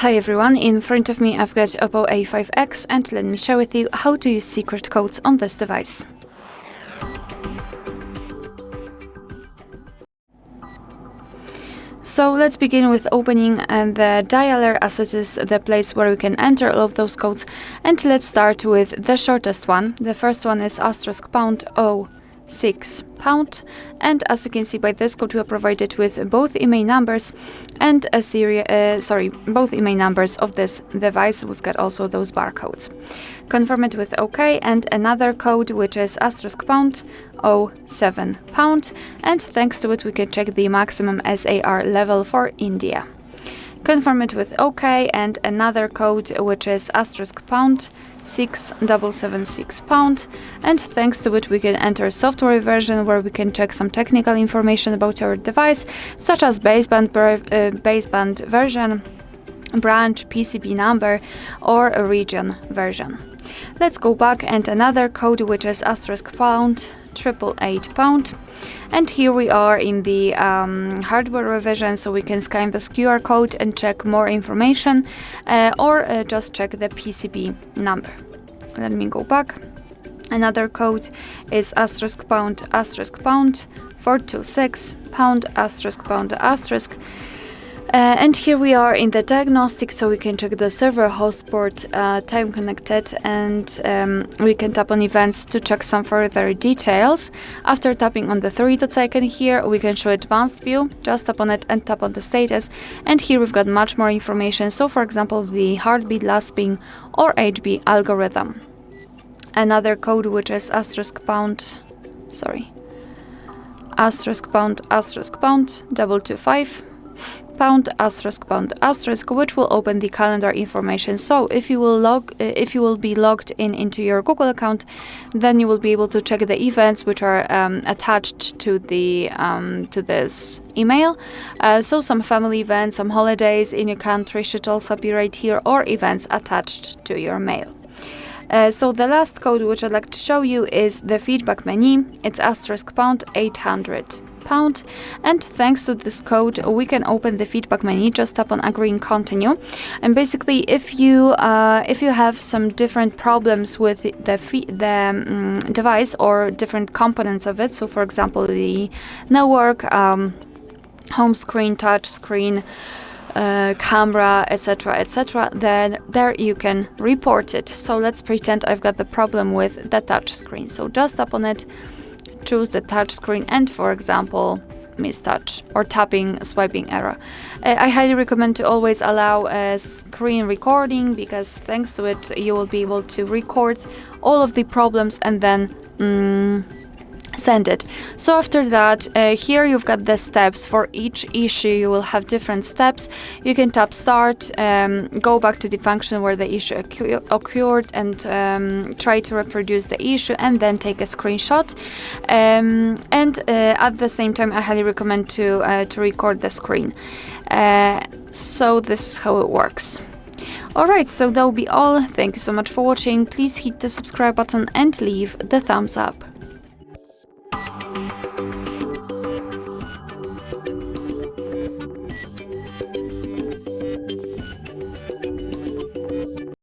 Hi everyone, in front of me I've got OPPO A5x and let me share with you how to use secret codes on this device. So let's begin with opening the dialer, as it is the place where we can enter all of those codes, and let's start with the shortest one. The first one is *pound O6 pound, and as you can see by this code we are provided with both IMEI numbers and a both IMEI numbers of this device. We've got also those barcodes. Confirm it with OK, and another code which is *pound O7 pound, and thanks to it we can check the maximum SAR level for India. Confirm it with OK, and another code which is *pound 6776 pound, and thanks to it we can enter software version where we can check some technical information about our device, such as baseband version, branch, PCB number, or a region version. Let's go back, and another code which is *pound 888 pound, and here we are in the hardware revision, so we can scan this QR code and check more information, or just check the PCB number. Let me go back. Another code is *pound 426 pound *pound *. And here we are in the diagnostic, so we can check the server, host port, time connected, and we can tap on events to check some further details. After tapping on the three dots icon here, we can show advanced view. Just tap on it and tap on the status, and here we've got much more information. So for example, the heartbeat, last ping, or HB algorithm. Another code which is *pound 225 pound *, which will open the calendar information. So if you will be logged into your Google account, then you will be able to check the events which are attached to the to this email. So some family events, some holidays in your country should also be right here, or events attached to your mail. So the last code which I'd like to show you is the feedback menu. It's *pound 800 pound, and thanks to this code we can open the feedback menu. Just tap on agree and continue, and basically if you have some different problems with the device or different components of it, so for example the network, home screen, touch screen, camera, etc., then there you can report it. So let's pretend I've got the problem with the touch screen. So just tap on it, choose the touch screen, and for example mistouch or tapping swiping error. I highly recommend to always allow a screen recording, because thanks to it you will be able to record all of the problems and then send it. So after that, here you've got the steps. For each issue you will have different steps. You can tap start, go back to the function where the issue occurred, and try to reproduce the issue and then take a screenshot, and at the same time I highly recommend to record the screen. So this is how it works. Alright, so that will be all. Thank you so much for watching. Please hit the subscribe button and leave the thumbs up.